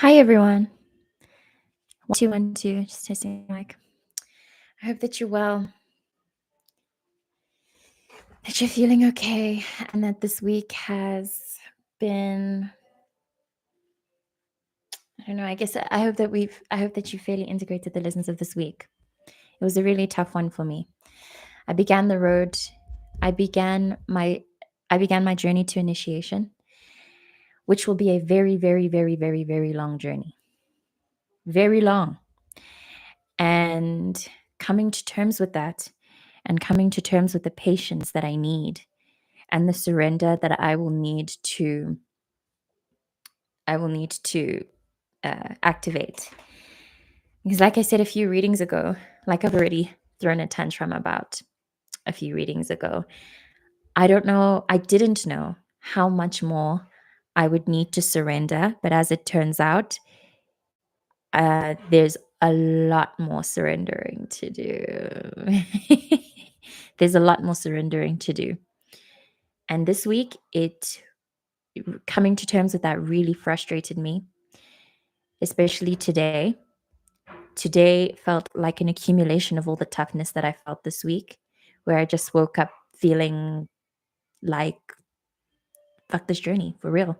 Hi everyone. 1 2 1 2. Just testing the mic. I hope that you're well, that you're feeling okay, and that this week has been. I don't know. I guess I hope that you fairly integrated the lessons of this week. It was a really tough one for me. I began the road. I began my. I began my journey to initiation, which will be a very, very, very, very, very long journey. Very long. And coming to terms with that, and coming to terms with the patience that I need and the surrender that I will need to activate. Because like I said a few readings ago, like I've already thrown a tantrum about a few readings ago, I didn't know how much more I would need to surrender. But as it turns out, there's a lot more surrendering to do. There's a lot more surrendering to do. And this week, coming to terms with that really frustrated me, especially today. Today felt like an accumulation of all the toughness that I felt this week, where I just woke up feeling like, fuck this journey for real.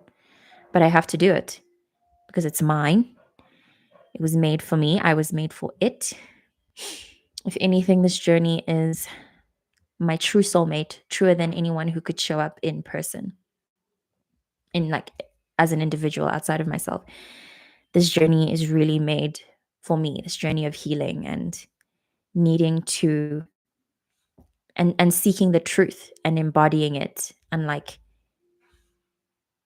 But I have to do it because it's mine. It was made for me. I was made for it. If anything, this journey is my true soulmate, truer than anyone who could show up in person, in like as an individual outside of myself. This journey is really made for me, this journey of healing and needing to and seeking the truth and embodying it, unlike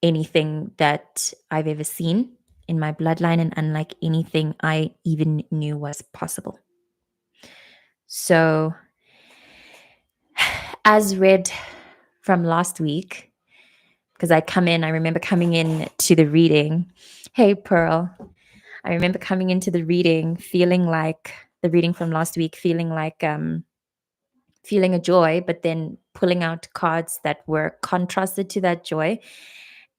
anything that I've ever seen in my bloodline and unlike anything I even knew was possible. So, as read from last week, because I remember coming in to the reading. Hey, Pearl. I remember coming into the reading feeling like the reading from last week, feeling like feeling a joy, but then pulling out cards that were contrasted to that joy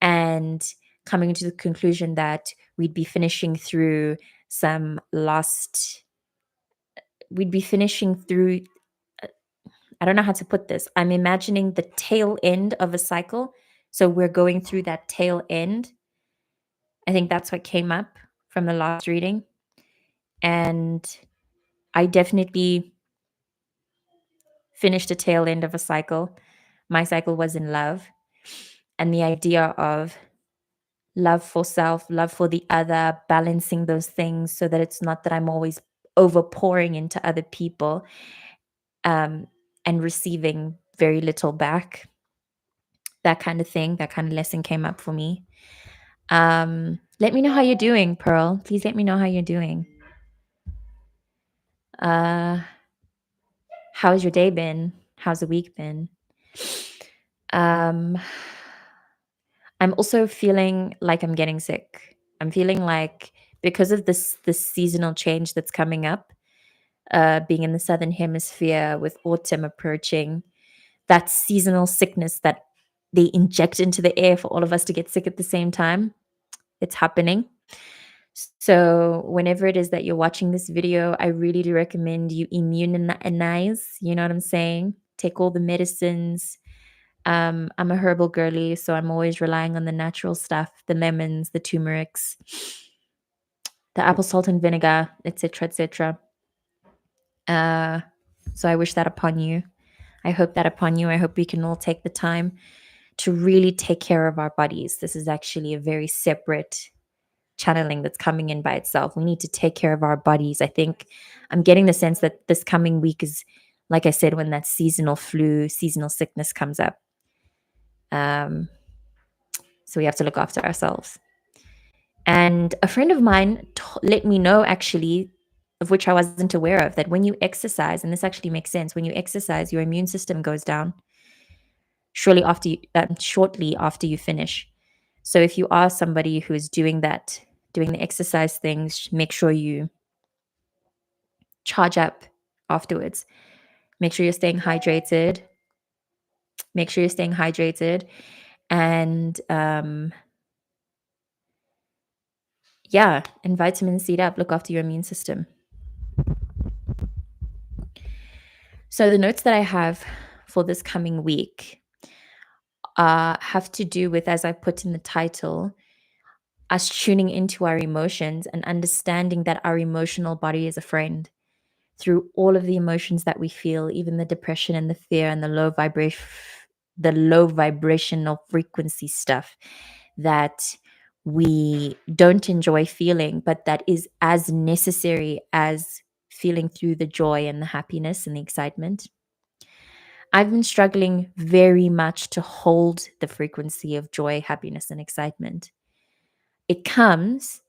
and coming to the conclusion that we'd be finishing through I don't know how to put this. I'm imagining the tail end of a cycle. So we're going through that tail end. I think that's what came up from the last reading. And I definitely finished the tail end of a cycle. My cycle was in love. And the idea of love for self, love for the other, balancing those things so that it's not that I'm always overpouring into other people and receiving very little back. That kind of thing, that kind of lesson came up for me. Let me know how you're doing, Pearl. Please let me know how you're doing. How's your day been? How's the week been? I'm also feeling like I'm getting sick. I'm feeling like because of this seasonal change that's coming up, being in the southern hemisphere with autumn approaching, that seasonal sickness that they inject into the air for all of us to get sick at the same time, it's happening. So whenever it is that you're watching this video, I really do recommend you immunize. You know what I'm saying? Take all the medicines. I'm a herbal girly, so I'm always relying on the natural stuff, the lemons, the turmerics, the apple salt and vinegar, etc., etc. So I wish that upon you. I hope that upon you. I hope we can all take the time to really take care of our bodies. This is actually a very separate channeling that's coming in by itself. We need to take care of our bodies. I think I'm getting the sense that this coming week is, like I said, when that seasonal flu, seasonal sickness comes up. So we have to look after ourselves. And a friend of mine let me know, actually, of which I wasn't aware of, that when you exercise, and this actually makes sense, when you exercise, your immune system goes down shortly after you finish. So if you are somebody who is doing the exercise things, make sure you charge up afterwards. Make sure you're staying hydrated. And Yeah, and vitamin C up, look after your immune system. So the notes that I have for this coming week have to do with, as I put in the title, us tuning into our emotions and understanding that our emotional body is a friend through all of the emotions that we feel, even the depression and the fear and the low vibrational frequency stuff that we don't enjoy feeling, but that is as necessary as feeling through the joy and the happiness and the excitement. I've been struggling very much to hold the frequency of joy, happiness, and excitement. It comes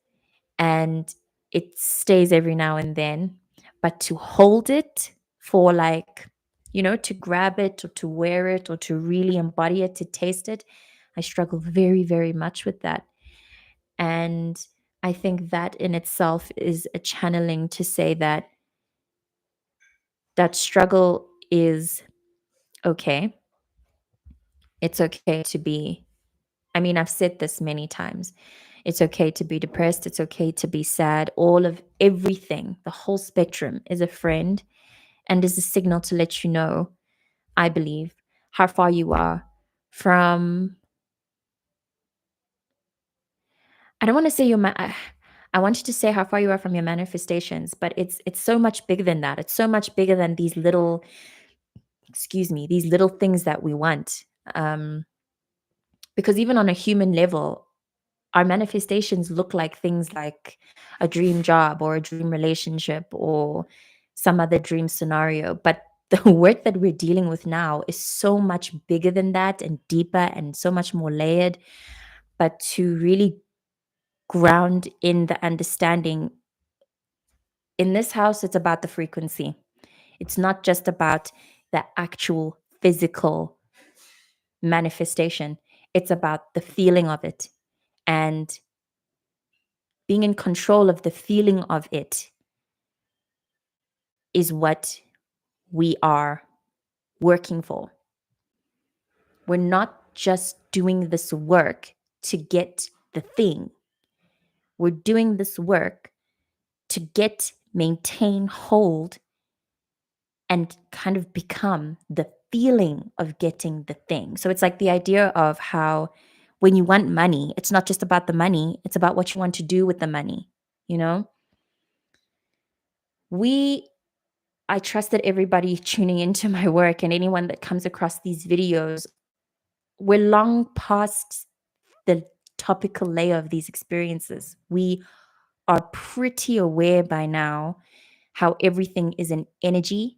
and it stays every now and then, but to hold it for like, to grab it or to wear it or to really embody it, to taste it, I struggle very, very much with that. And I think that in itself is a channeling to say that that struggle is okay. It's okay to be, I mean, I've said this many times. It's okay to be depressed. It's okay to be sad. All of everything, the whole spectrum is a friend and is a signal to let you know, I believe, how far you are from, I don't want to say I want you to say how far you are from your manifestations, but it's so much bigger than that. It's so much bigger than these little, excuse me, these little things that we want. Um, because even on a human level, our manifestations look like things like a dream job or a dream relationship or some other dream scenario. But the work that we're dealing with now is so much bigger than that and deeper and so much more layered. But to really ground in the understanding, in this house, it's about the frequency. It's not just about the actual physical manifestation, it's about the feeling of it. And being in control of the feeling of it is what we are working for. We're not just doing this work to get the thing. We're doing this work to get, maintain, hold, and kind of become the feeling of getting the thing. So it's like the idea of how when you want money, it's not just about the money, it's about what you want to do with the money, you know? We I trust that everybody tuning into my work and anyone that comes across these videos, we're long past the topical layer of these experiences. We are pretty aware by now how everything is an energy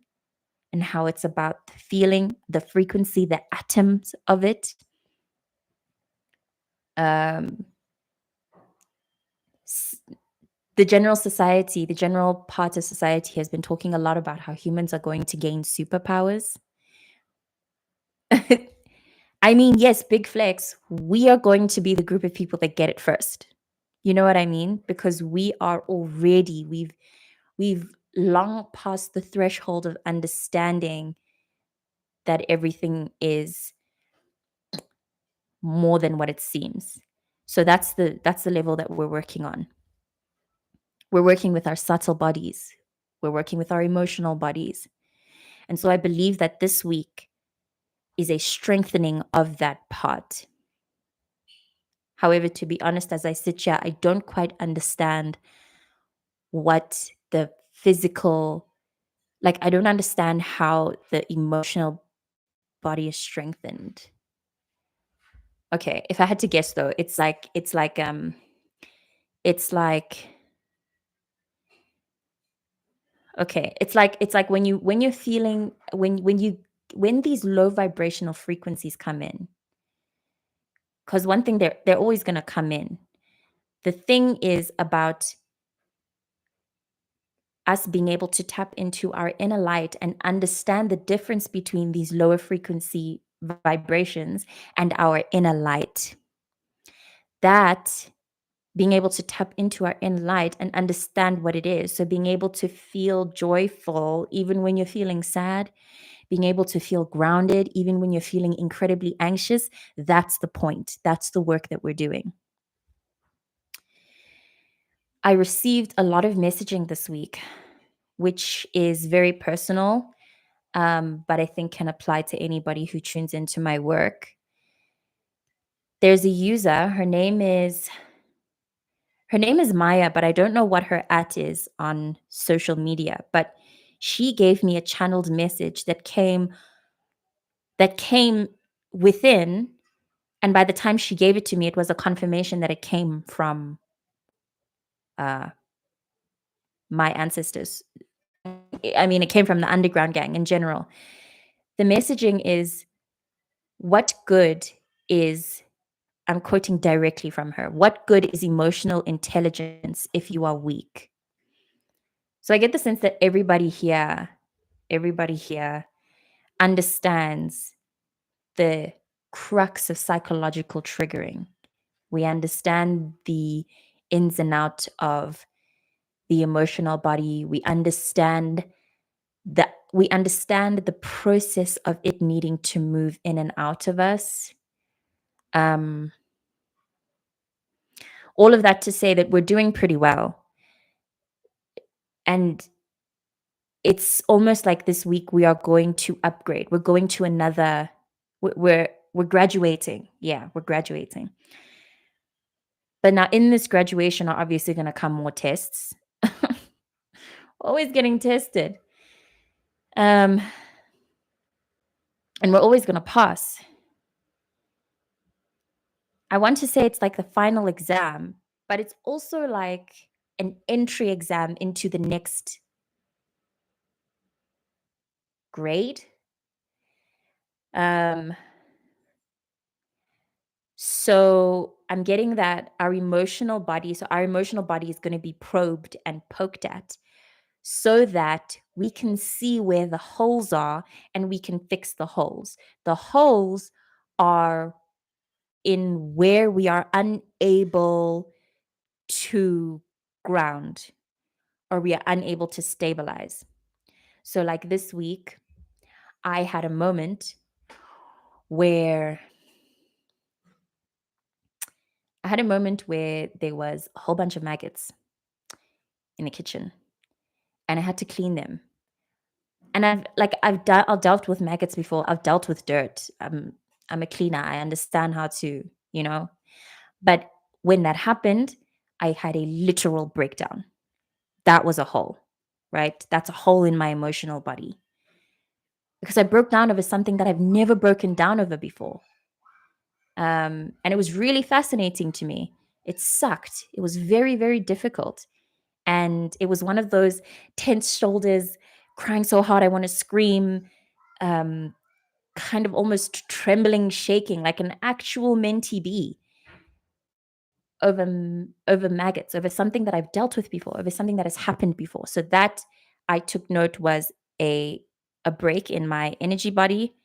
and how it's about the feeling, the frequency, the atoms of it. Um, s- the general society, the general part of society has been talking a lot about how humans are going to gain superpowers. I mean, yes, big flex. We are going to be the group of people that get it first. You know what I mean? Because we are already, we've long passed the threshold of understanding that everything is more than what it seems. So that's the level that we're working on. We're working with our subtle bodies. We're working with our emotional bodies. And so I believe that this week is a strengthening of that part. However, to be honest, as I sit here, I don't quite understand what the physical, like, I don't understand how the emotional body is strengthened. Okay, if I had to guess though, it's like okay, it's like when you're feeling when these low vibrational frequencies come in, because one thing they're always gonna come in. The thing is about us being able to tap into our inner light and understand the difference between these lower frequency vibrations and our inner light. That being able to tap into our inner light and understand what it is. So, being able to feel joyful even when you're feeling sad, being able to feel grounded even when you're feeling incredibly anxious, that's the point. That's the work that we're doing. I received a lot of messaging this week, which is very personal, but I think can apply to anybody who tunes into my work. There's a user, her name is Maya, but I don't know what her at is on social media, but she gave me a channeled message that came within, and by the time she gave it to me, it was a confirmation that it came from uh, my ancestors. I mean, it came from the underground gang in general. The messaging is, what good is, I'm quoting directly from her, what good is emotional intelligence if you are weak? So I get the sense that everybody here understands the crux of psychological triggering. We understand the ins and outs of the emotional body. We understand the process of it needing to move in and out of us. Um, all of that to say that we're doing pretty well. And it's almost like this week we are going to upgrade. We're going to another, we're graduating. Yeah, we're graduating. But now in this graduation are obviously going to come more tests. Always getting tested. Um, and we're always going to pass. I want to say it's like the final exam, but it's also like an entry exam into the next grade. Um, so I'm getting that our emotional body, is going to be probed and poked at so that we can see where the holes are and we can fix the holes. The holes are in where we are unable to ground or we are unable to stabilize. So, like this week, I had a moment where there was a whole bunch of maggots in the kitchen and I had to clean them. And I've dealt with maggots before. I've dealt with dirt. I'm a cleaner. I understand how to, you know. But when that happened, I had a literal breakdown. That was a hole, right? That's a hole in my emotional body because I broke down over something that I've never broken down over before. And it was really fascinating to me. It sucked. It was very, very difficult. And it was one of those tense shoulders, crying so hard I want to scream, um, kind of almost trembling, shaking like an actual mentee bee over maggots, over something that I've dealt with before, over something that has happened before. So that I took note was a break in my energy body.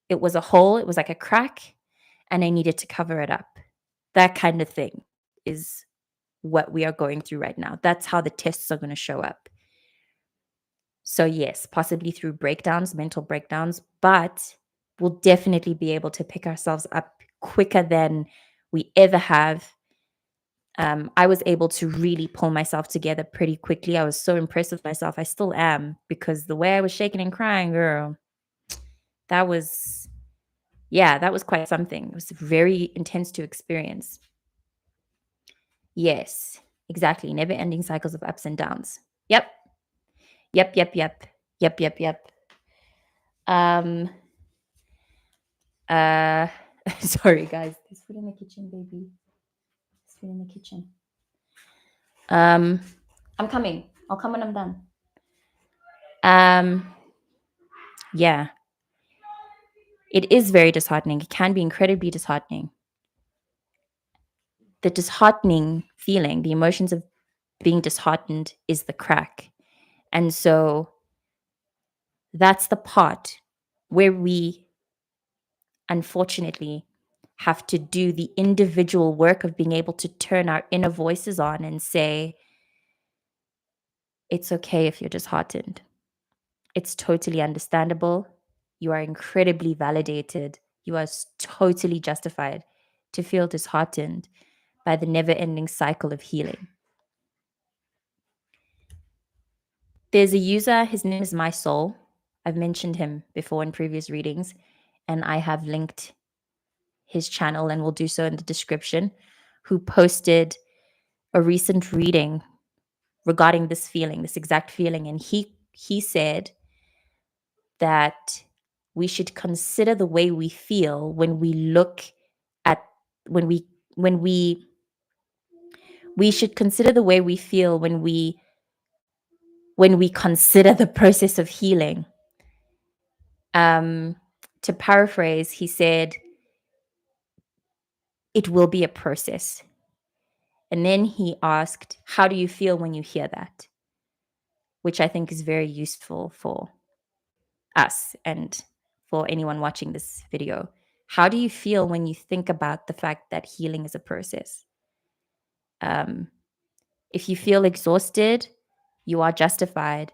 It was a hole, it was like a crack, and I needed to cover it up. That kind of thing is what we are going through right now. That's how the tests are going to show up. So, yes, possibly through breakdowns, mental breakdowns, but we'll definitely be able to pick ourselves up quicker than we ever have. I was able to really pull myself together pretty quickly. I was so impressed with myself. I still am because the way I was shaking and crying, girl, that was, yeah, that was quite something. It was very intense to experience. Yes, exactly. Never ending cycles of ups and downs. Yep. Yep. Yep. Yep. Yep. Yep. Yep. Um, uh, sorry, guys. There's food in the kitchen, baby. There's food in the kitchen. Um, I'm coming. I'll come when I'm done. Um, yeah, it is very disheartening. It can be incredibly disheartening. The disheartening feeling, the emotions of being disheartened is the crack. And so that's the part where we unfortunately have to do the individual work of being able to turn our inner voices on and say, it's okay if you're disheartened. It's totally understandable. You are incredibly validated. You are totally justified to feel disheartened by the never ending cycle of healing. There's a user, his name is My Soul. I've mentioned him before in previous readings, and I have linked his channel and will do so in the description, who posted a recent reading regarding this feeling, this exact feeling. And he said that we should consider the way we feel when we look at when we should consider the way we feel when we consider the process of healing. To paraphrase, he said, it will be a process. And then he asked, how do you feel when you hear that? Which I think is very useful for us and for anyone watching this video. How do you feel when you think about the fact that healing is a process? If you feel exhausted, you are justified.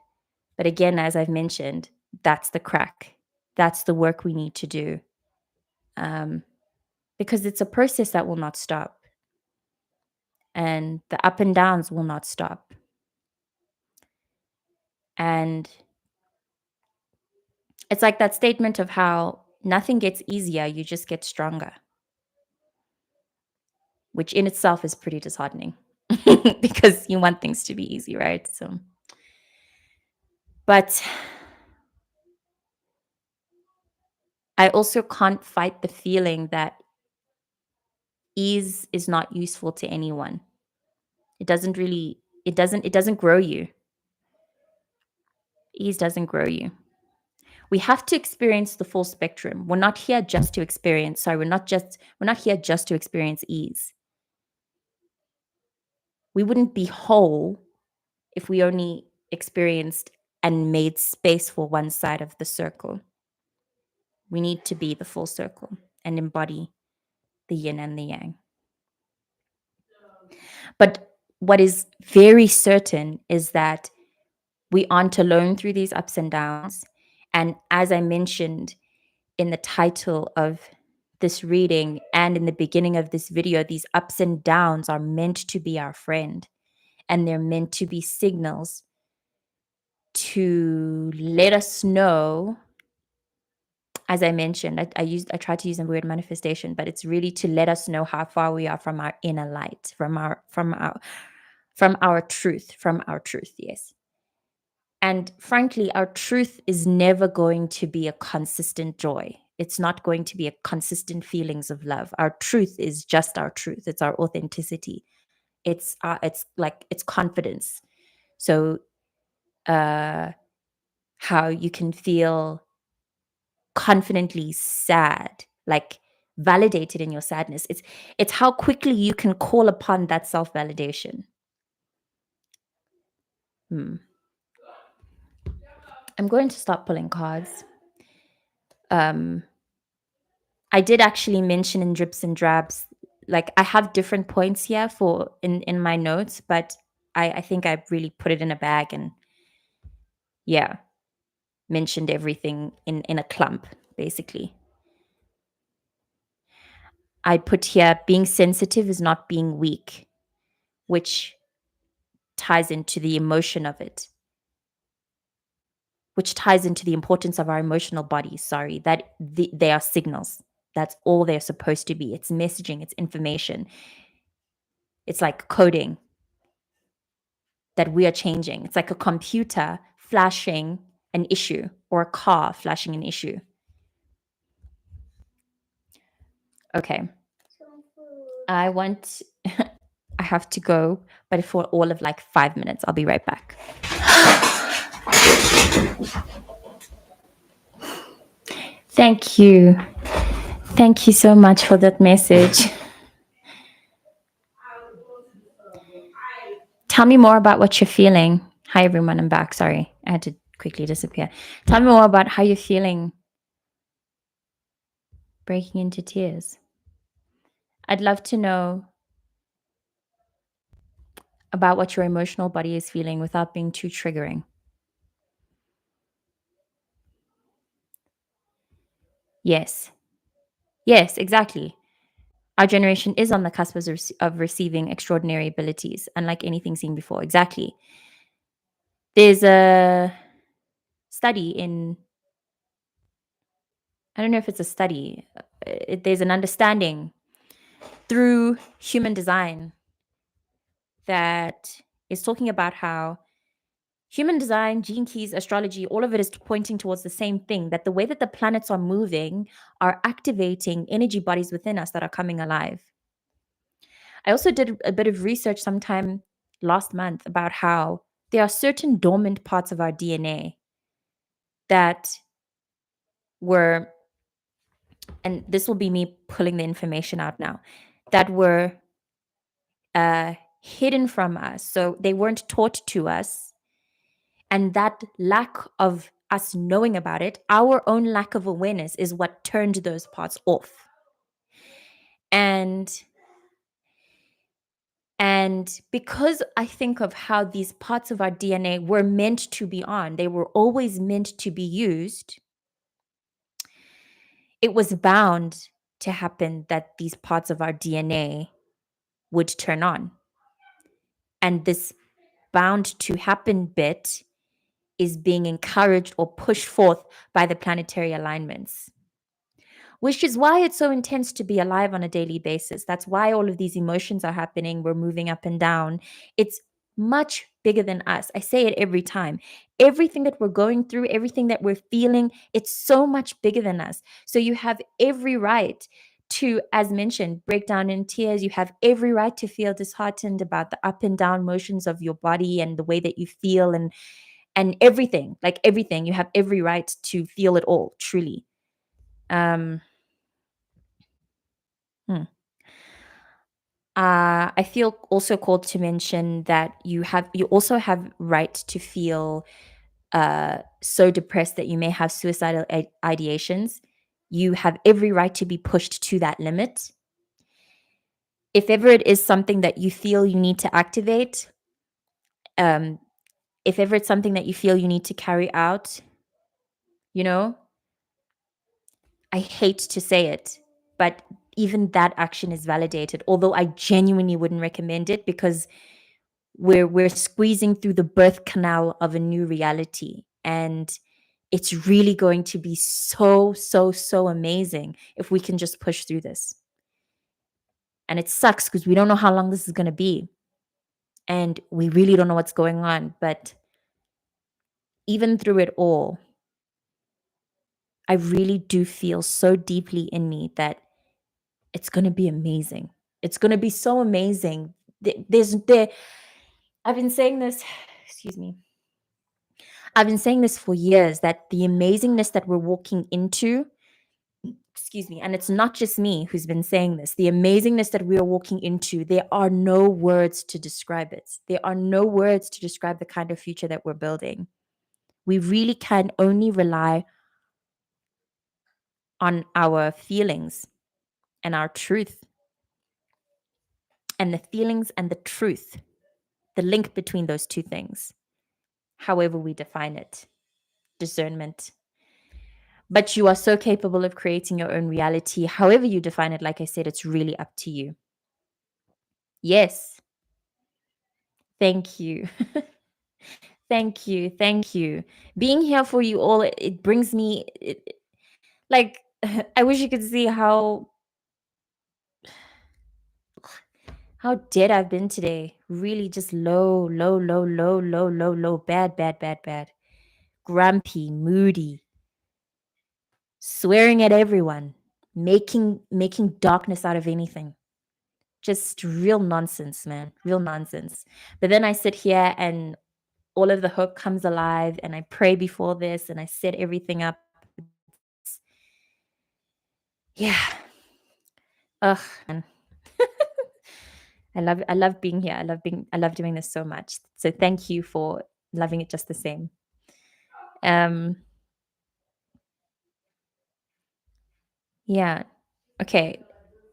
But again, as I've mentioned, that's the crack. That's the work we need to do. Because it's a process that will not stop. And the up and downs will not stop. And it's like that statement of how nothing gets easier, you just get stronger, which in itself is pretty disheartening because you want things to be easy, right? So, but I also can't fight the feeling that ease is not useful to anyone. It doesn't grow you. Ease doesn't grow you. We have to experience the full spectrum. We're not here just to experience, sorry, we're not here just to experience ease. We wouldn't be whole if we only experienced and made space for one side of the circle. We need to be the full circle and embody the yin and the yang. But what is very certain is that we aren't alone through these ups and downs. And as I mentioned in the title of this reading and in the beginning of this video, these ups and downs are meant to be our friend, and they're meant to be signals to let us know. As I mentioned, I tried to use the word manifestation, but it's really to let us know how far we are from our inner light, from our truth, yes. And frankly, our truth is never going to be a consistent joy. It's not going to be a consistent feelings of love. Our truth is just our truth. It's our authenticity. It's confidence. So how you can feel confidently sad, like validated in your sadness. It's how quickly you can call upon that self-validation. I'm going to stop pulling cards. I did actually mention in drips and drabs, like I have different points here for in my notes, but I think I really put it in a bag and yeah, mentioned everything in a clump, basically. I put here, being sensitive is not being weak, which ties into the emotion of it, which ties into the importance of our emotional bodies. Sorry, that they are signals. That's all they're supposed to be. It's messaging, it's information. It's like coding that we are changing. It's like a computer flashing an issue or a car flashing an issue. Okay. I have to go, but for all of like 5 minutes. I'll be right back. Thank you. Thank you so much for that message. Tell me more about what you're feeling. Hi, everyone. I'm back. Sorry. I had to quickly disappear. Tell me more about how you're feeling. Breaking into tears. I'd love to know about what your emotional body is feeling without being too triggering. Yes. Yes, exactly. Our generation is on the cusp of receiving extraordinary abilities, unlike anything seen before. Exactly. There's a study in, I don't know if it's a study, there's an understanding through human design that is talking about how human design, gene keys, astrology, all of it is pointing towards the same thing, that the way that the planets are moving are activating energy bodies within us that are coming alive. I also did a bit of research sometime last month about how there are certain dormant parts of our DNA that were, and this will be me pulling the information out now, that were hidden from us. So they weren't taught to us. And that lack of us knowing about it, our own lack of awareness, is what turned those parts off. And because I think of how these parts of our DNA were meant to be on, they were always meant to be used, it was bound to happen that these parts of our DNA would turn on. And this bound to happen bit is being encouraged or pushed forth by the planetary alignments, which is why it's so intense to be alive on a daily basis. That's why all of these emotions are happening. We're moving up and down. It's much bigger than us. I say it every time. Everything that we're going through, everything that we're feeling, it's so much bigger than us. So you have every right to, as mentioned, break down in tears. You have every right to feel disheartened about the up and down motions of your body and the way that you feel, and everything, like everything. You have every right to feel it all, truly. Um hmm. I feel also called to mention that you also have right to feel so depressed that you may have suicidal ideations. You have every right to be pushed to that limit. If ever it is something that you feel you need to activate, um, if ever it's something that you feel you need to carry out, you know, I hate to say it, but even that action is validated. Although I genuinely wouldn't recommend it, because we're squeezing through the birth canal of a new reality, and it's really going to be so amazing if we can just push through this. And it sucks because we don't know how long this is going to be, and we really don't know what's going on, but even through it all, I really do feel so deeply in me that it's going to be amazing. It's going to be so amazing. I've been saying this, excuse me. I've been saying this for years, that the amazingness that we're walking into, excuse me, and it's not just me who's been saying this, the amazingness that we are walking into, there are no words to describe it. There are no words to describe the kind of future that we're building. We really can only rely on our feelings and our truth, and the feelings and the truth, the link between those two things, however we define it, discernment. But you are so capable of creating your own reality. However you define it, like I said, it's really up to you. Yes. Thank you. Thank you. Thank you. Being here for you all, it brings me, like, I wish you could see how dead I've been today. Really just low, bad. Grumpy, moody, swearing at everyone, making darkness out of anything. Just real nonsense, man. Real nonsense. But then I sit here and all of the hope comes alive, and I pray before this and I set everything up. It's, yeah. Ugh, man. I love being here. I love doing this so much. So thank you for loving it just the same. Um yeah. Okay.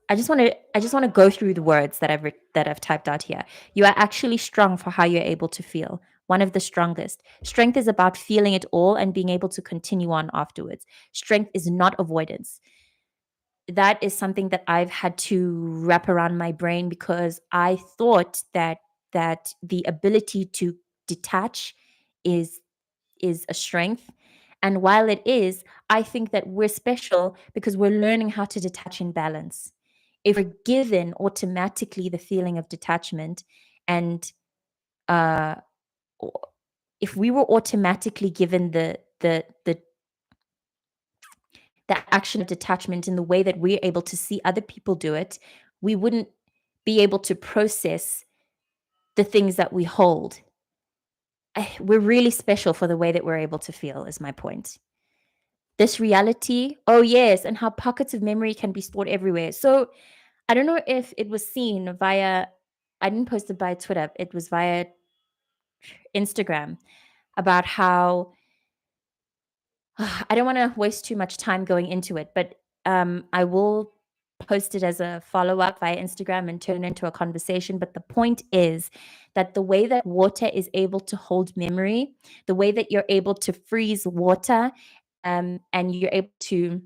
I just want to go through the words that I've typed out here. You are actually strong for how you're able to feel. One of the strongest. Strength is about feeling it all and being able to continue on afterwards. Strength is not avoidance. That is something that I've had to wrap around my brain, because I thought that the ability to detach is a strength. And while it is, I think that we're special because we're learning how to detach in balance. If we're given automatically the feeling of detachment, and uh, if we were automatically given the action of detachment in the way that we're able to see other people do it, we wouldn't be able to process the things that we hold. We're really special for the way that we're able to feel, is my point. This reality, oh yes, and how pockets of memory can be stored everywhere. So I don't know if it was seen via, I didn't post it by Twitter, it was via Instagram, about how I don't want to waste too much time going into it, but I will post it as a follow up via Instagram and turn it into a conversation. But the point is that the way that water is able to hold memory, the way that you're able to freeze water, and you're able to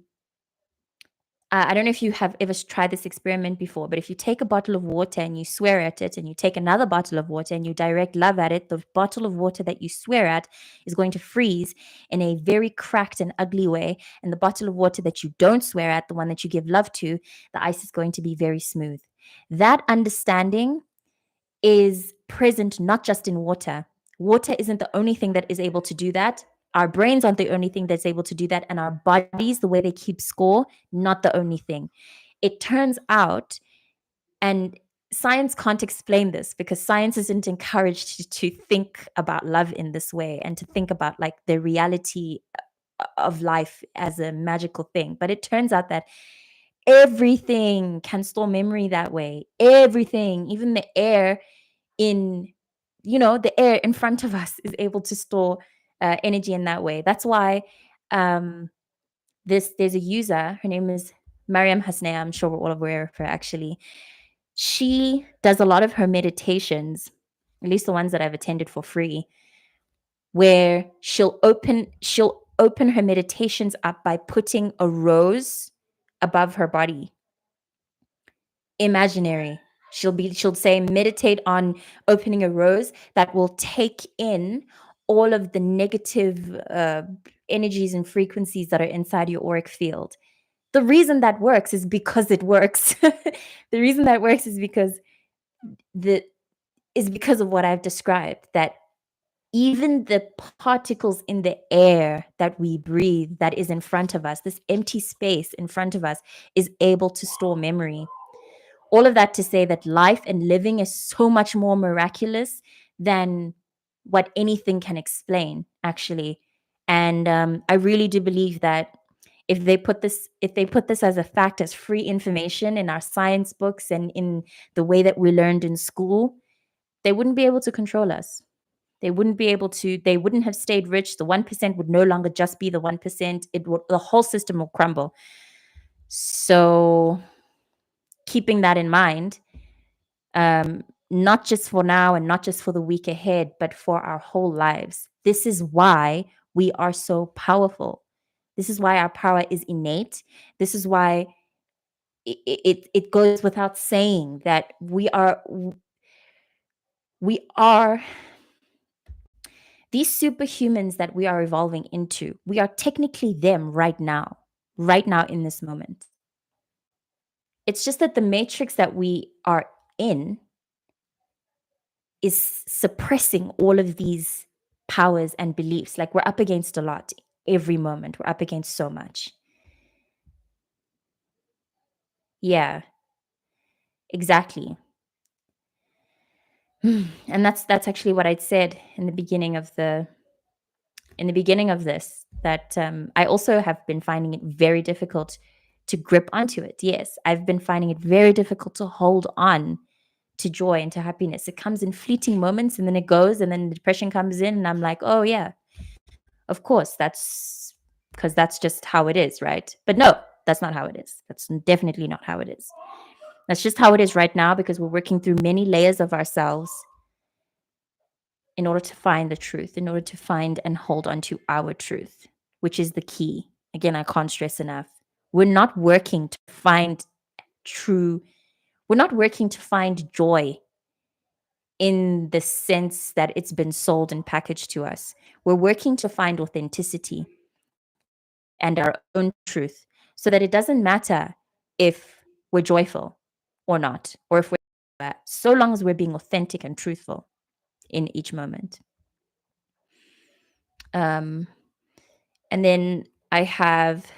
I don't know if you have ever tried this experiment before, but if you take a bottle of water and you swear at it, and you take another bottle of water and you direct love at it, the bottle of water that you swear at is going to freeze in a very cracked and ugly way. And the bottle of water that you don't swear at, the one that you give love to, the ice is going to be very smooth. That understanding is present not just in water. Water isn't the only thing that is able to do that. Our brains aren't the only thing that's able to do that. And our bodies, the way they keep score, not the only thing. It turns out, and science can't explain this because science isn't encouraged to think about love in this way and to think about like the reality of life as a magical thing. But it turns out that everything can store memory that way. Everything, even the air in the air in front of us is able to store energy in that way. That's why um there's a user, her name is Mariam Hasnea, I'm sure we're all aware of her. Actually, she does a lot of her meditations, at least the ones that I've attended for free, where she'll open her meditations up by putting a rose above her body, imaginary. She'll say meditate on opening a rose that will take in all of the negative energies and frequencies that are inside your auric field. The reason that works is because it works. The reason that works the is because of what I've described, that even the particles in the air that we breathe, that is in front of us, this empty space in front of us, is able to store memory. All of that to say that life and living is so much more miraculous than what anything can explain, actually. And I really do believe that if they put this as a fact, as free information in our science books and in the way that we learned in school, they wouldn't be able to control us. They wouldn't have stayed rich. The 1% would no longer just be the 1%. The whole system will crumble. So keeping that in mind, not just for now and not just for the week ahead, but for our whole lives. This is why we are so powerful. This is why our power is innate. This is why it goes without saying that we are these superhumans that we are evolving into. We are technically them right now in this moment. It's just that the matrix that we are in is suppressing all of these powers and beliefs. Like, we're up against a lot every moment. We're up against so much. Yeah, exactly. And that's actually what I'd said in the beginning of this, that I also have been finding it very difficult to grip onto it. Yes, I've been finding it very difficult to hold on to joy and to happiness. It comes in fleeting moments and then it goes, and then the depression comes in, and I'm like, oh, yeah, of course, that's because that's just how it is, right? But no, that's not how it is. That's definitely not how it is. That's just how it is right now because we're working through many layers of ourselves in order to find the truth, in order to find and hold on to our truth, which is the key. Again, I can't stress enough. We're not working to find true, we're not working to find joy in the sense that it's been sold and packaged to us. We're working to find authenticity and our own truth so that it doesn't matter if we're joyful or not, or if we're so long as we're being authentic and truthful in each moment. Um, and then I have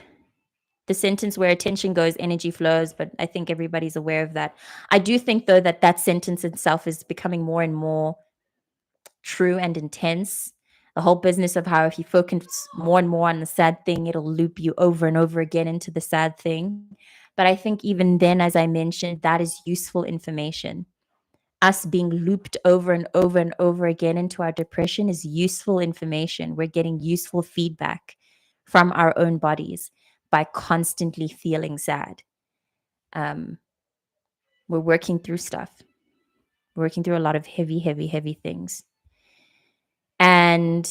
the sentence where attention goes, energy flows, but I think everybody's aware of that. I do think, though, that that sentence itself is becoming more and more true and intense. The whole business of how if you focus more and more on the sad thing, it'll loop you over and over again into the sad thing. But I think even then, as I mentioned, that is useful information. Us being looped over and over and over again into our depression is useful information. We're getting useful feedback from our own bodies by constantly feeling sad. Um, we're working through stuff. We're working through a lot of heavy, heavy, heavy things. And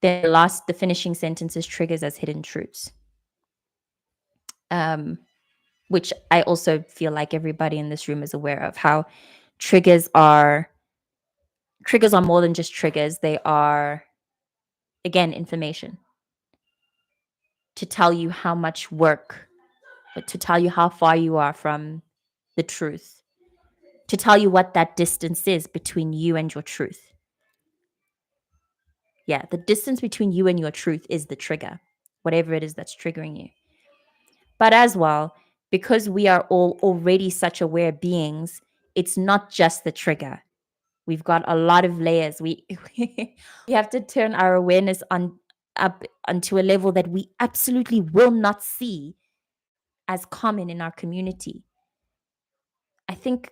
then the finishing sentence is triggers as hidden truths, um, which I also feel like everybody in this room is aware of. How triggers are more than just triggers. They are, again, information to tell you how much work, but to tell you how far you are from the truth, to tell you what that distance is between you and your truth. Yeah, the distance between you and your truth is the trigger, whatever it is that's triggering you. But as well, because we are all already such aware beings, it's not just the trigger. We've got a lot of layers. We have to turn our awareness on up onto a level that we absolutely will not see as common in our community. I think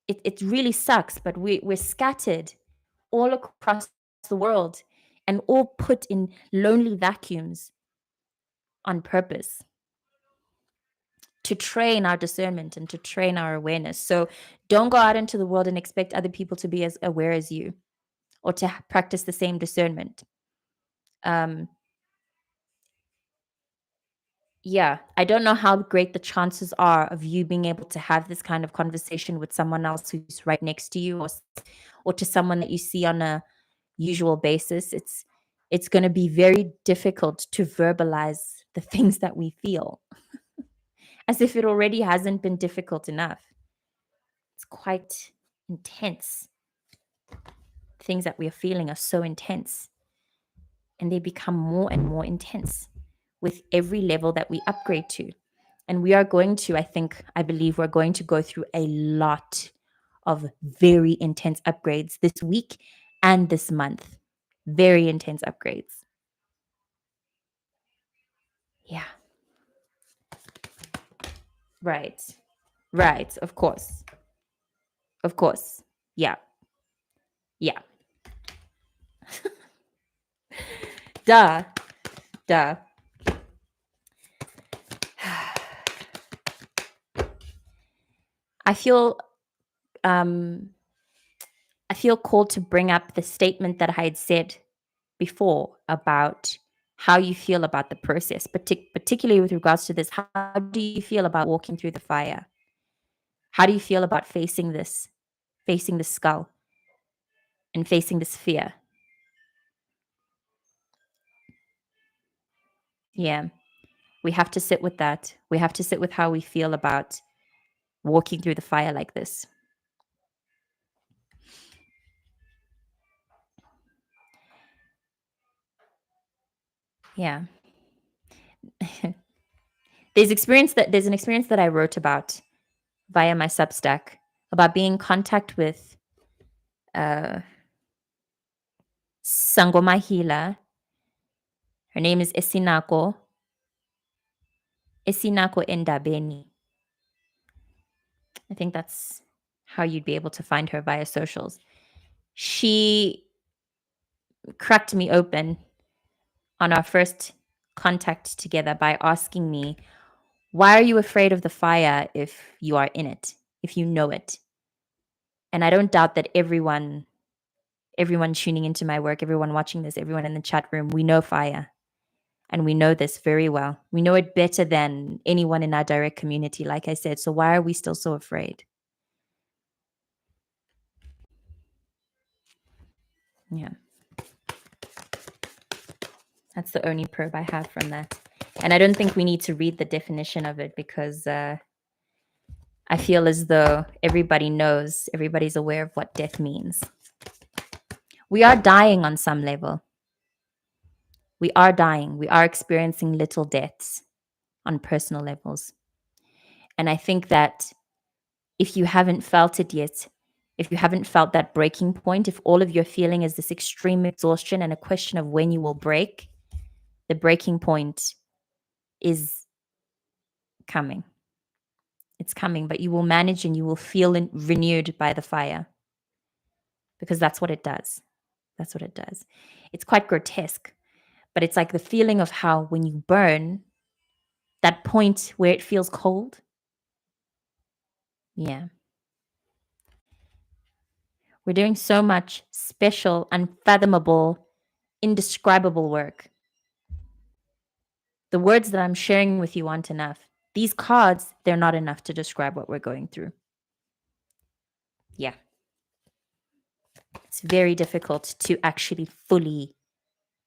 it really sucks, but we're scattered all across the world and all put in lonely vacuums on purpose to train our discernment and to train our awareness. So don't go out into the world and expect other people to be as aware as you or to practice the same discernment. Um, yeah, I don't know how great the chances are of you being able to have this kind of conversation with someone else who's right next to you, or to someone that you see on a usual basis. It's going to be very difficult to verbalize the things that we feel, as if it already hasn't been difficult enough. It's quite intense. Things that we are feeling are so intense, and they become more and more intense with every level that we upgrade to. And we are going to, I believe we're going to go through a lot of very intense upgrades this week and this month. Very intense upgrades. Yeah. Right. Right. Of course. Of course. Yeah. Yeah. Duh. Duh. I feel um I feel called to bring up the statement that I had said before about how you feel about the process, particularly with regards to this. How do you feel about walking through the fire? How do you feel about facing the skull and facing this fear? Yeah, we have to sit with that. We have to sit with how we feel about walking through the fire like this. Yeah. There's an experience that I wrote about via my Substack about being in contact with uh Sangoma healer. Her name is Esinako Endabeni. I think that's how you'd be able to find her via socials. She cracked me open on our first contact together by asking me, "Why are you afraid of the fire if you are in it, if you know it?" And I don't doubt that everyone tuning into my work, everyone watching this, everyone in the chat room, we know fire. And we know this very well. We know it better than anyone in our direct community, like I said. So why are we still so afraid? Yeah. That's the only probe I have from that. And I don't think we need to read the definition of it because I feel as though everybody knows, everybody's aware of what death means. We are dying on some level. We are dying. We are experiencing little deaths on personal levels. And I think that if you haven't felt it yet, if you haven't felt that breaking point, if all of your feeling is this extreme exhaustion and a question of when you will break, the breaking point is coming. It's coming, but you will manage and you will feel renewed by the fire because that's what it does. That's what it does. It's quite grotesque, but it's like the feeling of how when you burn, that point where it feels cold. Yeah. We're doing so much special, unfathomable, indescribable work. The words that I'm sharing with you aren't enough. These cards, they're not enough to describe what we're going through. Yeah. It's very difficult to actually fully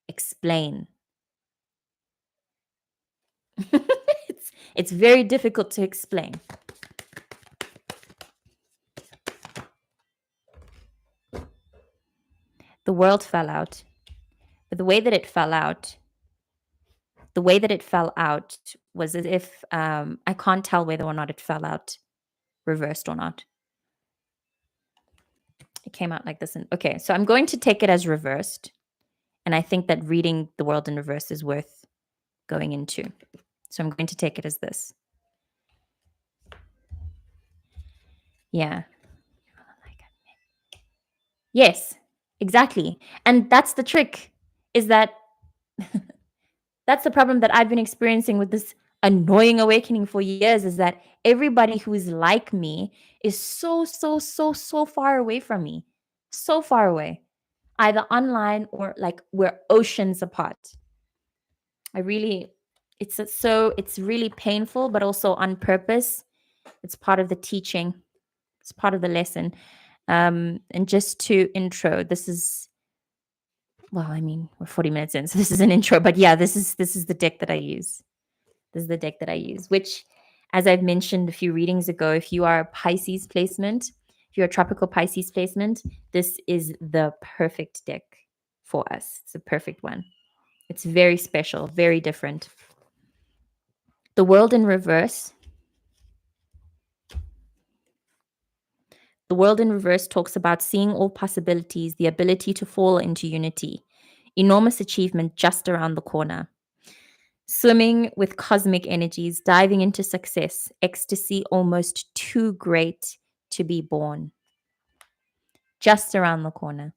explain. it's very difficult to explain. The world fell out. But the way that it fell out was as if I can't tell whether or not it fell out reversed or not. It came out like this. Okay, so I'm going to take it as reversed. And I think that reading the world in reverse is worth going into. So I'm going to take it as this. Yeah. Yes, exactly. And that's the trick, is that that's the problem that I've been experiencing with this annoying awakening for years, is that everybody who is like me is so far away from me. So far away. Either online or like we're oceans apart. It's really painful, but also on purpose. It's part of the teaching. It's part of the lesson. And just to intro, this is, well, I mean, we're 40 minutes in, so this is an intro, but yeah, this is the deck that I use. This is the deck that I use, which, as I've mentioned a few readings ago, if you are a Pisces placement, if you're a tropical Pisces placement, this is the perfect deck for us. It's a perfect one. It's very special, very different. The world in reverse. The world in reverse talks about seeing all possibilities, the ability to fall into unity, enormous achievement just around the corner. Swimming with cosmic energies, diving into success, ecstasy almost too great to be born. Just around the corner.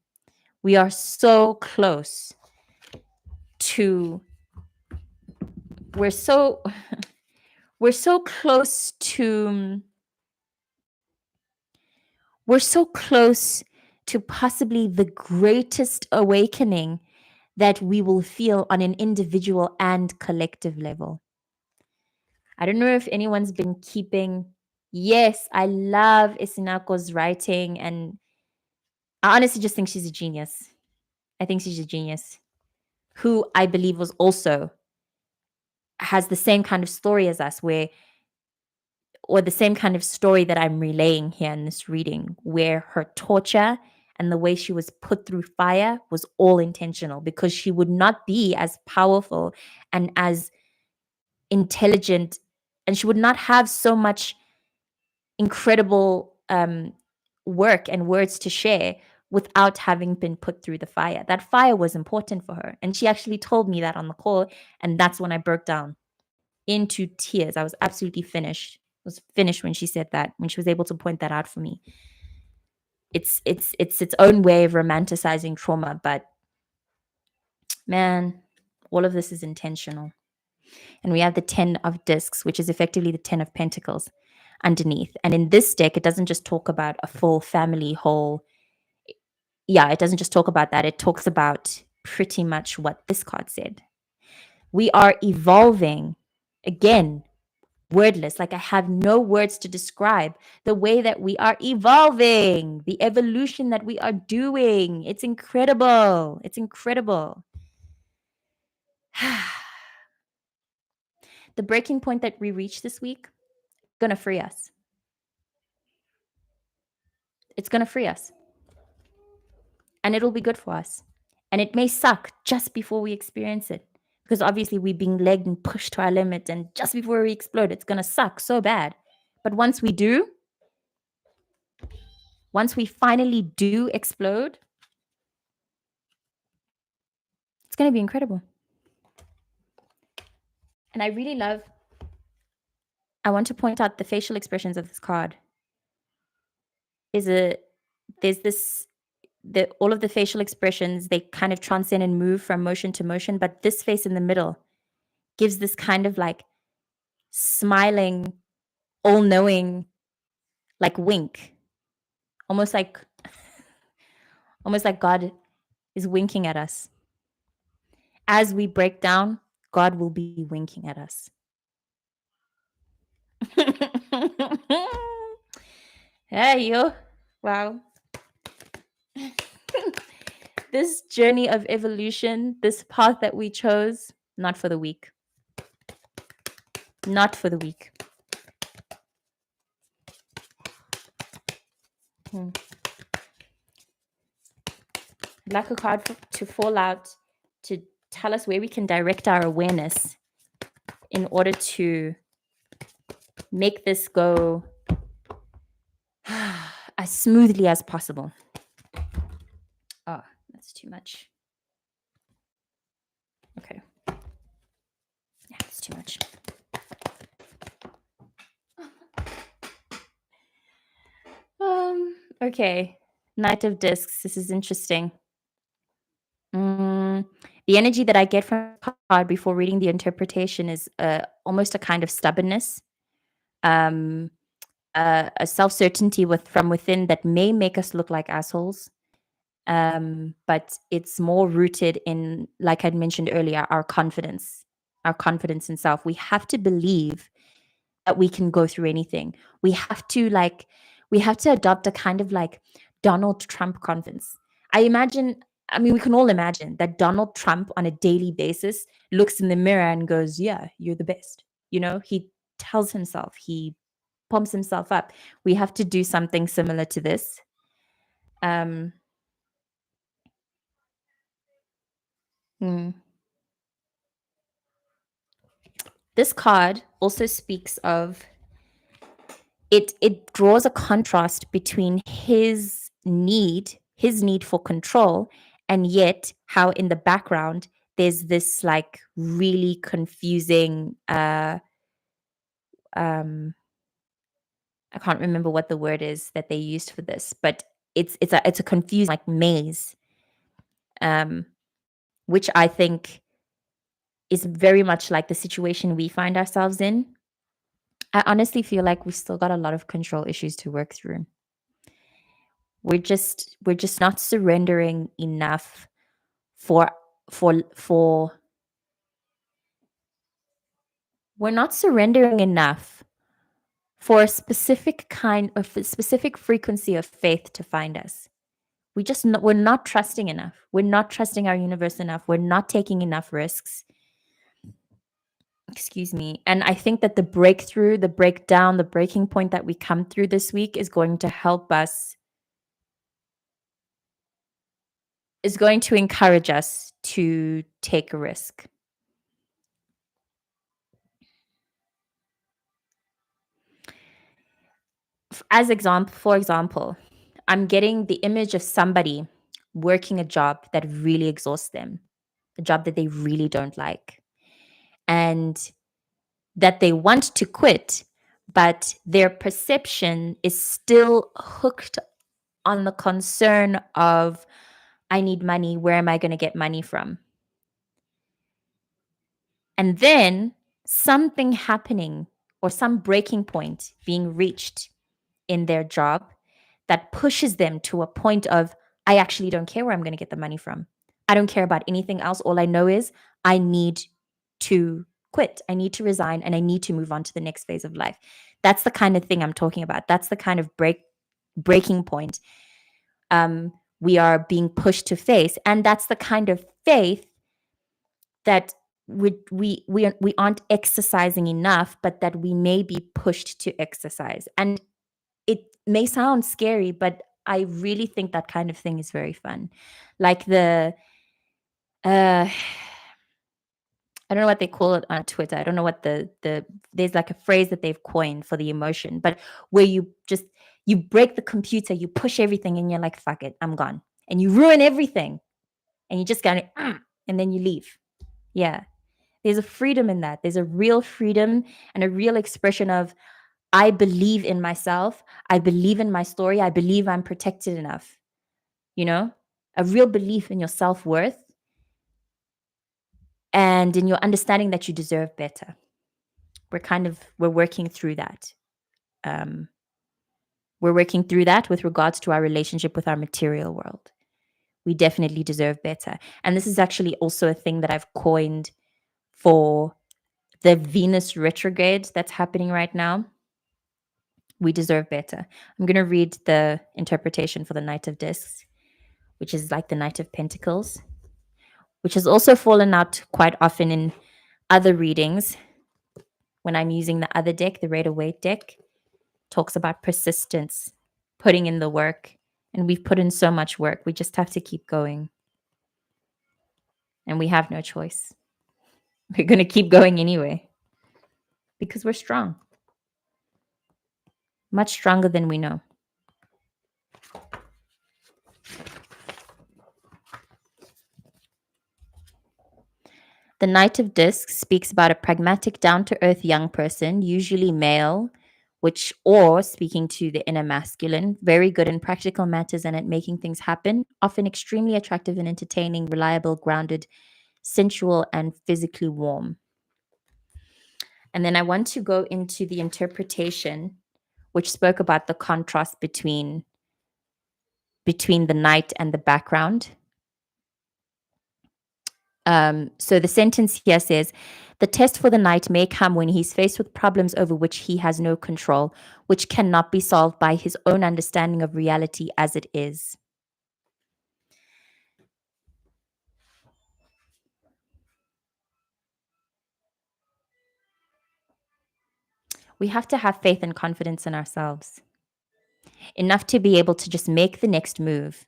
We are so close to, we're so close to, we're so close to possibly the greatest awakening that we will feel on an individual and collective level. I don't know if anyone's been keeping. Yes, I love Isinako's writing, and I honestly just think she's a genius. I think she's a genius who I believe was also has the same kind of story as us, or the same kind of story that I'm relaying here in this reading, where her torture and the way she was put through fire was all intentional, because she would not be as powerful and as intelligent, and she would not have so much incredible work and words to share without having been put through the fire. That fire was important for her. And she actually told me that on the call. And that's when I broke down into tears. I was absolutely finished. I was finished when she said that, when she was able to point that out for me. It's its own way of romanticizing trauma, but man, all of this is intentional. And we have the 10 of discs, which is effectively the 10 of pentacles underneath. And in this deck, it doesn't just talk about a full family whole. Yeah, it doesn't just talk about that. It talks about pretty much what this card said. We are evolving again wordless. Like I have no words to describe the way that we are evolving, the evolution that we are doing. It's incredible. It's incredible. The breaking point that we reached this week, gonna free us. It's gonna free us. And it'll be good for us. And it may suck just before we experience it. Because obviously we're being legged and pushed to our limit, and just before we explode, it's gonna suck so bad. But once we do, once we finally do explode, it's gonna be incredible. And I really love, I want to point out the facial expressions of this card. There's this, all of the facial expressions, they kind of transcend and move from motion to motion, but this face in the middle gives this kind of like smiling, all-knowing, like wink, almost like God is winking at us. As we break down, God will be winking at us. Hey, yo. Wow. This journey of evolution, this path that we chose, not for the weak. Not for the weak. Like a card to fall out, to tell us where we can direct our awareness in order to make this go as smoothly as possible. Oh, that's too much. Okay. Yeah, that's too much. Okay. Knight of Discs. This is interesting. The energy that I get from the card before reading the interpretation is almost a kind of stubbornness, a self-certainty from within that may make us look like assholes. But it's more rooted in, like I'd mentioned earlier, our confidence in self. We have to believe that we can go through anything. We have to adopt a kind of like Donald Trump confidence. I mean, we can all imagine that Donald Trump on a daily basis looks in the mirror and goes, yeah, you're the best. You know, he tells himself, he pumps himself up. We have to do something similar to this. This card also speaks of it draws a contrast between his need for control, and yet how in the background there's this like really confusing I can't remember what the word is that they used for this, but it's a confusing like maze, which I think is very much like the situation we find ourselves in. I honestly feel like we've still got a lot of control issues to work through. We're just not surrendering enough for we're not surrendering enough for a specific frequency of faith to find us. We're not trusting enough. We're not trusting our universe enough. We're not taking enough risks. Excuse me. And I think that the breakthrough, the breakdown, the breaking point that we come through this week is going to help us, is going to encourage us to take a risk. For example, I'm getting the image of somebody working a job that really exhausts them, a job that they really don't like, and that they want to quit, but their perception is still hooked on the concern of, I need money. Where am I going to get money from? And then something happening or some breaking point being reached in their job that pushes them to a point of, I actually don't care where I'm going to get the money from. I don't care about anything else. All I know is I need to quit. I need to resign and I need to move on to the next phase of life. That's the kind of thing I'm talking about. That's the kind of breaking point we are being pushed to face. And that's the kind of faith that we aren't exercising enough, but that we may be pushed to exercise. And it may sound scary, but I really think that kind of thing is very fun. Like uh I don't know what they call it on Twitter. I don't know what the there's like a phrase that they've coined for the emotion, but where you break the computer, you push everything and you're like, fuck it, I'm gone. And you ruin everything. And you just go, and then you leave. Yeah. There's a freedom in that. There's a real freedom and a real expression of, I believe in myself. I believe in my story. I believe I'm protected enough. You know, a real belief in your self worth and in your understanding that you deserve better. We're working through that. Um, we're working through that with regards to our relationship with our material world. We definitely deserve better. And this is actually also a thing that I've coined for the Venus retrograde that's happening right now. We deserve better. I'm going to read the interpretation for the Knight of Discs, which is like the Knight of Pentacles, which has also fallen out quite often in other readings when I'm using the other deck, the Rider Waite deck. Talks about persistence, putting in the work. And we've put in so much work. We just have to keep going. And we have no choice. We're going to keep going anyway because we're strong, much stronger than we know. The Knight of Discs speaks about a pragmatic, down-to-earth young person, usually male, or speaking to the inner masculine, very good in practical matters and at making things happen, often extremely attractive and entertaining, reliable, grounded, sensual, and physically warm. And then I want to go into the interpretation, which spoke about the contrast between the knight and the background. So the sentence here says, the test for the knight may come when he's faced with problems over which he has no control, which cannot be solved by his own understanding of reality as it is. We have to have faith and confidence in ourselves, enough to be able to just make the next move.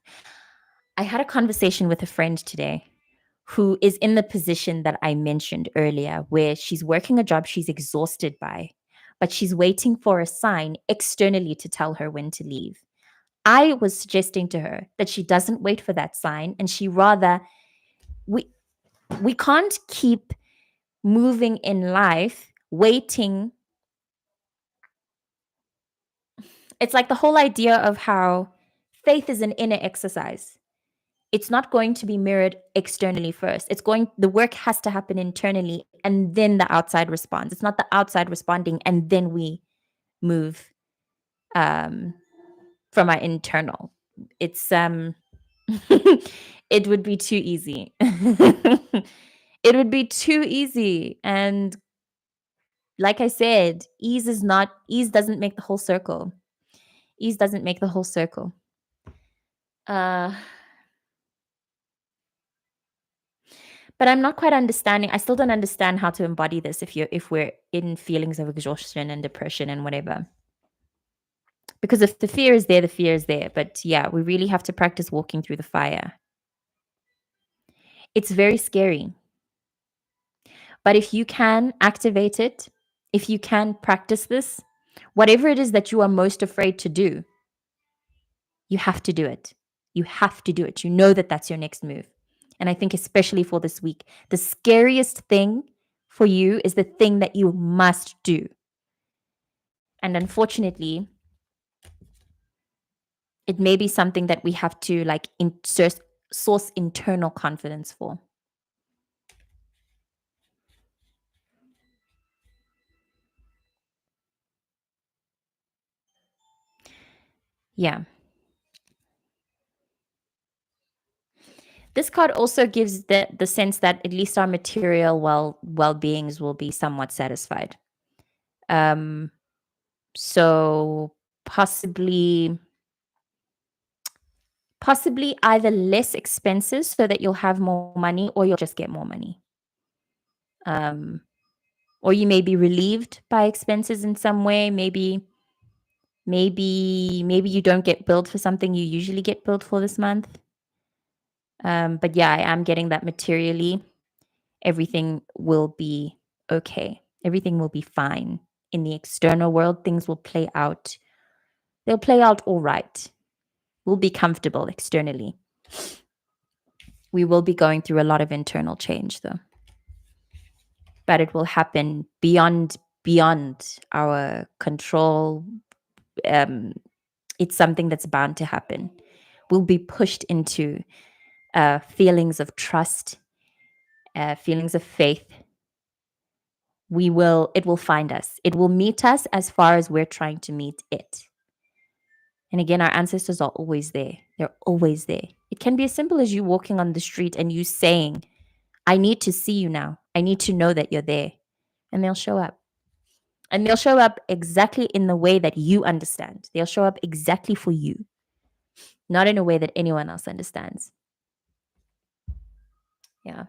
I had a conversation with a friend today who is in the position that I mentioned earlier, where she's working a job she's exhausted by, but she's waiting for a sign externally to tell her when to leave. I was suggesting to her that she doesn't wait for that sign and she rather, we can't keep moving in life waiting. It's like the whole idea of how faith is an inner exercise. It's not going to be mirrored externally first. The work has to happen internally and then the outside responds. It's not the outside responding and then we move from our internal. It's it would be too easy. It would be too easy. And like I said, ease doesn't make the whole circle. Ease doesn't make the whole circle. But I'm not quite understanding. I still don't understand how to embody this if we're in feelings of exhaustion and depression and whatever. Because if the fear is there, the fear is there. But yeah, we really have to practice walking through the fire. It's very scary. But if you can activate it, if you can practice this, whatever it is that you are most afraid to do, you have to do it. You have to do it. You know that that's your next move. And I think especially for this week, the scariest thing for you is the thing that you must do. And unfortunately, it may be something that we have to like source internal confidence for. Yeah. This card also gives the sense that at least our material well-beings will be somewhat satisfied. Um, so possibly either less expenses so that you'll have more money, or you'll just get more money. Um, or you may be relieved by expenses in some way. Maybe you don't get billed for something you usually get billed for this month. But yeah, I am getting that materially everything will be okay. Everything will be fine. In the external world, things will play out. They'll play out all right. We'll be comfortable externally. We will be going through a lot of internal change though. But it will happen beyond our control. It's something that's bound to happen. We'll be pushed into feelings of trust, feelings of faith. It will find us. It will meet us as far as we're trying to meet it. And again, our ancestors are always there. They're always there. It can be as simple as you walking on the street and you saying, I need to see you now. I need to know that you're there. And they'll show up. And they'll show up exactly in the way that you understand. They'll show up exactly for you, not in a way that anyone else understands. Yeah.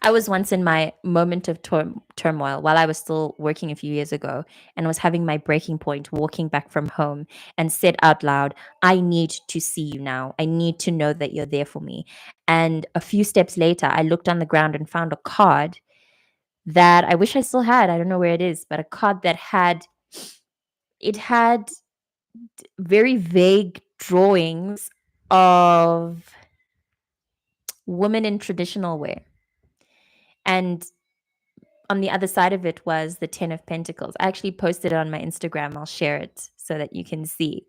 I was once in my moment of turmoil while I was still working a few years ago, and was having my breaking point walking back from home, and said out loud, I need to see you now. I need to know that you're there for me. And a few steps later, I looked on the ground and found a card that I wish I still had. I don't know where it is, but a card that had very vague drawings of women in traditional wear. And on the other side of it was the 10 of Pentacles. I actually posted it on my Instagram. I'll share it so that you can see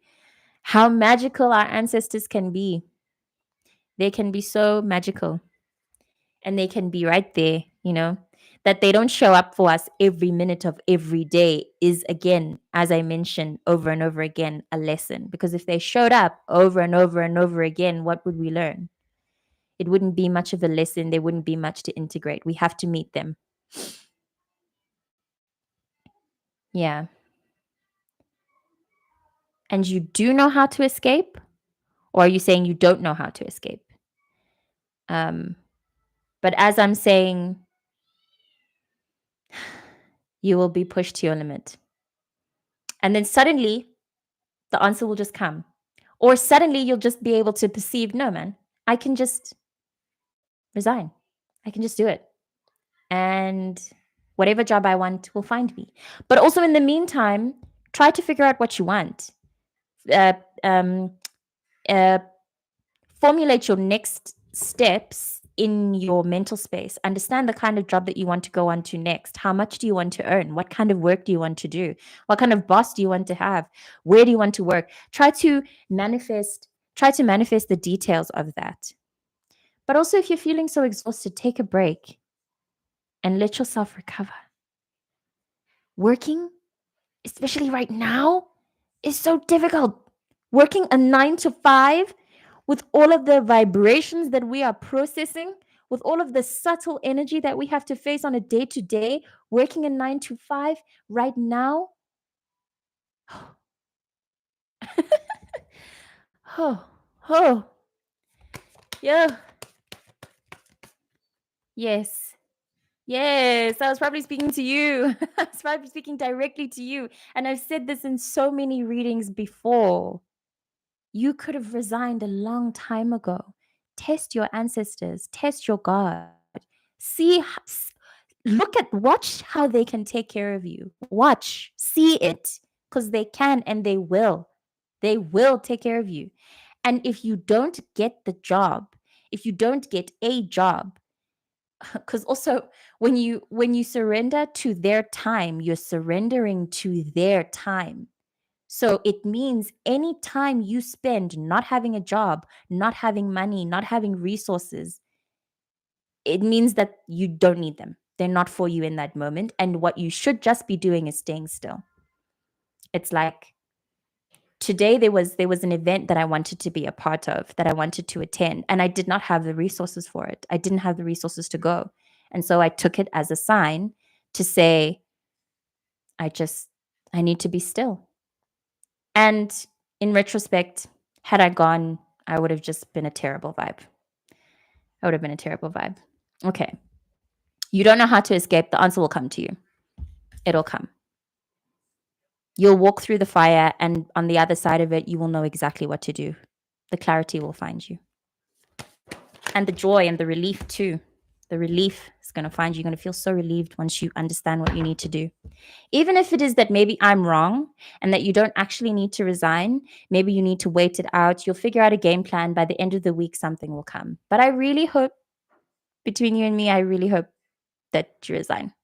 how magical our ancestors can be. They can be so magical, and they can be right there, that they don't show up for us every minute of every day is, again, as I mentioned over and over again, a lesson. Because if they showed up over and over and over again, what would we learn? It wouldn't be much of a lesson. There wouldn't be much to integrate. We have to meet them. Yeah. And you do know how to escape? Or are you saying you don't know how to escape? But as I'm saying, you will be pushed to your limit. And then suddenly, the answer will just come. Or suddenly, you'll just be able to perceive, no, man, I can just resign. I can just do it. And whatever job I want will find me. But also in the meantime, try to figure out what you want. Uh, um, uh, Formulate your next steps in your mental space. Understand the kind of job that you want to go on to next. How much do you want to earn? What kind of work do you want to do? What kind of boss do you want to have? Where do you want to work? Try to manifest the details of that. But also, if you're feeling so exhausted, take a break and let yourself recover. Working, especially right now, is so difficult. Working a 9 to 5 with all of the vibrations that we are processing, with all of the subtle energy that we have to face on a day to day, working a 9 to 5 right now. Oh, yeah. Yes. Yes, I was probably speaking to you. I was probably speaking directly to you. And I've said this in so many readings before. You could have resigned a long time ago. Test your ancestors, test your God. Watch how they can take care of you. Watch, see it, because they can and they will. They will take care of you. And if you don't get the job, if you don't get a job, because also when you surrender to their time, you're surrendering to their time. So it means any time you spend not having a job, not having money, not having resources, it means that you don't need them. They're not for you in that moment. And what you should just be doing is staying still. It's like today there was an event that I wanted to be a part of, that I wanted to attend, and I did not have the resources for it. I didn't have the resources to go. And so I took it as a sign to say, I need to be still. And in retrospect, had I gone, I would have just been a terrible vibe. I would have been a terrible vibe. Okay. You don't know how to escape. The answer will come to you. It'll come. You'll walk through the fire, and on the other side of it, you will know exactly what to do. The clarity will find you. And the joy and the relief, too. The relief is going to find you. You're going to feel so relieved once you understand what you need to do. Even if it is that maybe I'm wrong and that you don't actually need to resign, maybe you need to wait it out. You'll figure out a game plan. By the end of the week, something will come. But I really hope, between you and me, I really hope that you resign.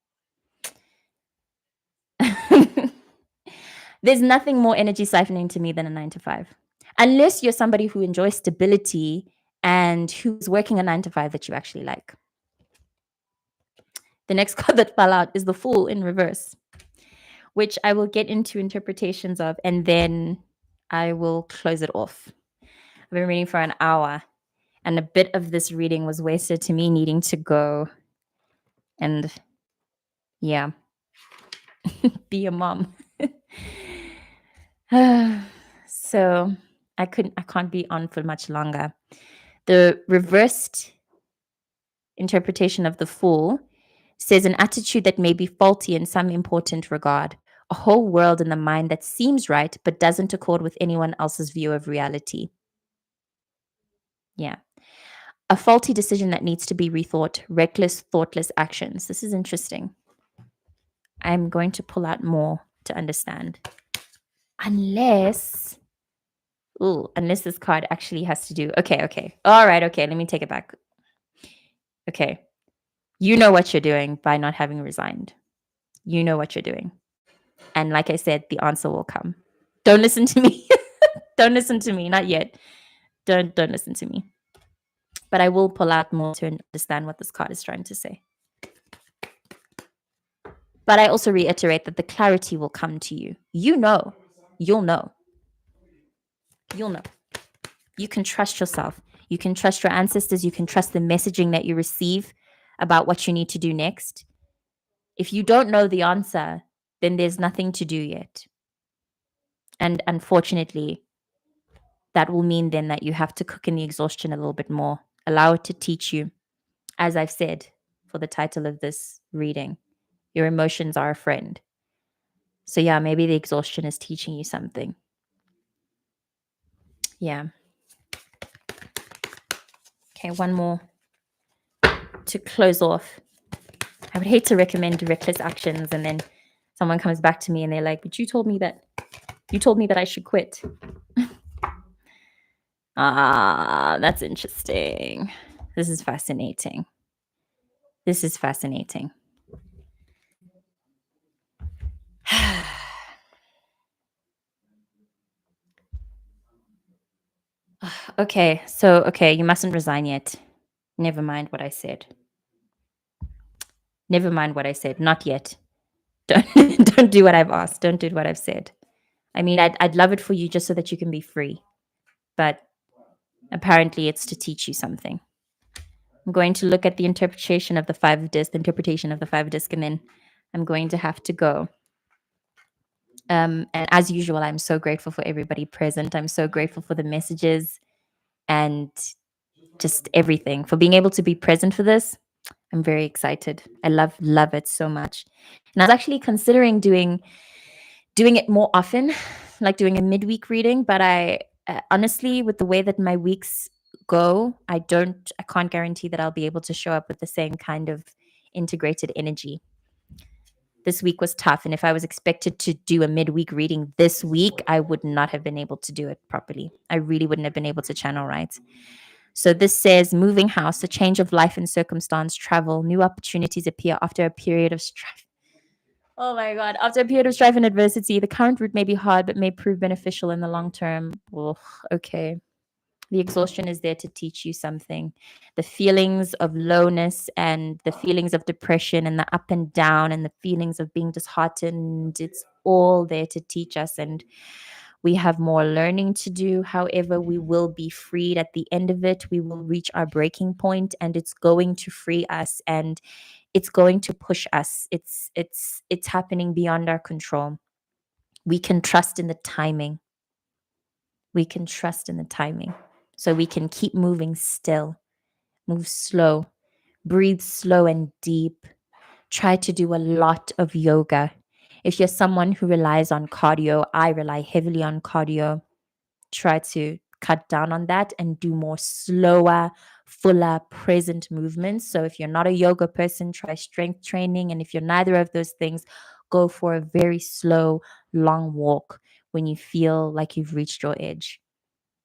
There's nothing more energy siphoning to me than a 9 to 5. Unless you're somebody who enjoys stability and who's working a 9 to 5 that you actually like. The next card that fell out is the Fool in reverse, which I will get into interpretations of, and then I will close it off. I've been reading for an hour, and a bit of this reading was wasted to me needing to go and, yeah, be a mom. So I can't be on for much longer. The reversed interpretation of the Fool says an attitude that may be faulty in some important regard, a whole world in the mind that seems right but doesn't accord with anyone else's view of reality. Yeah. A faulty decision that needs to be rethought, reckless, thoughtless actions. This is interesting. I'm going to pull out more to understand. Unless this card actually has to do. Okay. All right, okay. Let me take it back. Okay. You know what you're doing by not having resigned. You know what you're doing. And like I said, the answer will come. Don't listen to me. Don't listen to me. Not yet. Don't listen to me. But I will pull out more to understand what this card is trying to say. But I also reiterate that the clarity will come to you. You know. You'll know. You'll know. You can trust yourself. You can trust your ancestors. You can trust the messaging that you receive about what you need to do next. If you don't know the answer, then there's nothing to do yet. And unfortunately, that will mean then that you have to cook in the exhaustion a little bit more. Allow it to teach you. As I've said for the title of this reading, your emotions are a friend. So yeah, maybe the exhaustion is teaching you something. Yeah. Okay, one more to close off. I would hate to recommend reckless actions and then someone comes back to me and they're like, but you told me that I should quit. That's interesting. This is fascinating. Okay, you mustn't resign yet. Never mind what I said. Not yet. Don't do what I've asked. Don't do what I've said. I mean, I'd love it for you just so that you can be free. But apparently it's to teach you something. I'm going to look at the interpretation of the 5 of disc, and then I'm going to have to go. And as usual, I'm so grateful for everybody present. I'm so grateful for the messages and just everything. For being able to be present for this, I'm very excited. I love it so much. And I was actually considering doing it more often, like doing a midweek reading, but I honestly, with the way that my weeks go, I can't guarantee that I'll be able to show up with the same kind of integrated energy. This week was tough, and if I was expected to do a midweek reading this week, I would not have been able to do it properly. I really wouldn't have been able to channel right. So this says, moving house, a change of life and circumstance, travel, new opportunities appear after a period of strife. Oh my God. After a period of strife and adversity, the current route may be hard, but may prove beneficial in the long term. Okay. The exhaustion is there to teach you something. The feelings of lowness and the feelings of depression and the up and down and the feelings of being disheartened, it's all there to teach us. And We have more learning to do. However, we will be freed at the end of it. We will reach our breaking point, and it's going to free us, and it's going to push us. It's happening beyond our control. We can trust in the timing. We can trust in the timing. So we can keep moving still. Move slow. Breathe slow and deep. Try to do a lot of yoga. If you're someone who relies on cardio, I rely heavily on cardio. Try to cut down on that and do more slower, fuller, present movements. So if you're not a yoga person, try strength training. And if you're neither of those things, go for a very slow, long walk when you feel like you've reached your edge,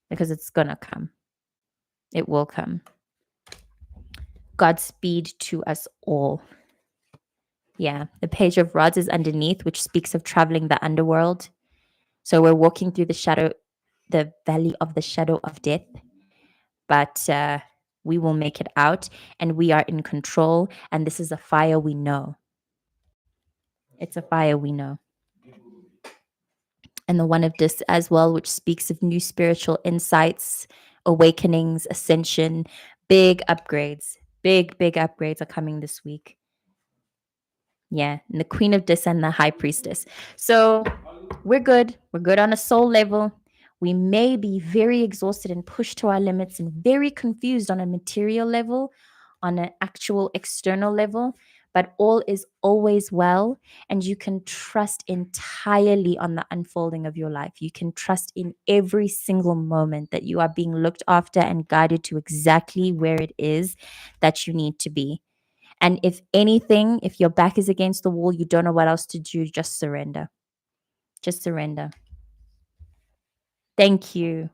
because it's going to come. It will come. Godspeed to us all. Yeah, the Page of Rods is underneath, which speaks of traveling the underworld. So we're walking through the valley of the shadow of death, but we will make it out, and we are in control. And this is a fire we know. It's a fire we know. And the One of Dis as well, which speaks of new spiritual insights, awakenings, ascension, big upgrades. Big upgrades are coming this week. Yeah, and the Queen of Dis and the High Priestess. So we're good. We're good on a soul level. We may be very exhausted and pushed to our limits and very confused on a material level, on an actual external level, but all is always well. And you can trust entirely on the unfolding of your life. You can trust in every single moment that you are being looked after and guided to exactly where it is that you need to be. And if anything, if your back is against the wall, you don't know what else to do, just surrender. Just surrender. Thank you.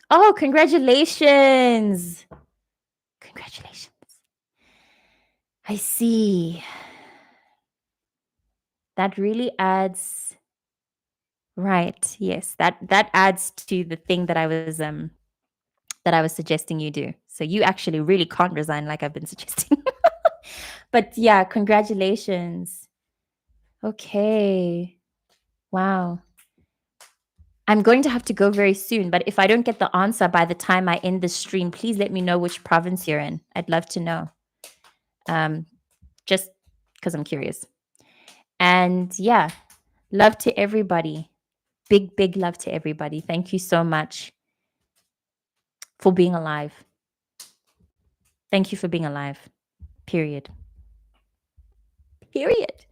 Oh, congratulations. Congratulations. I see. That really adds, right. Yes. That adds to the thing that I was suggesting you do. So you actually really can't resign like I've been suggesting. But yeah, congratulations. Okay. Wow. I'm going to have to go very soon, but if I don't get the answer by the time I end the stream, please let me know which province you're in. I'd love to know. Um, just because I'm curious. And yeah, love to everybody. Big love to everybody. Thank you so much for being alive. Thank you for being alive. Period. Period.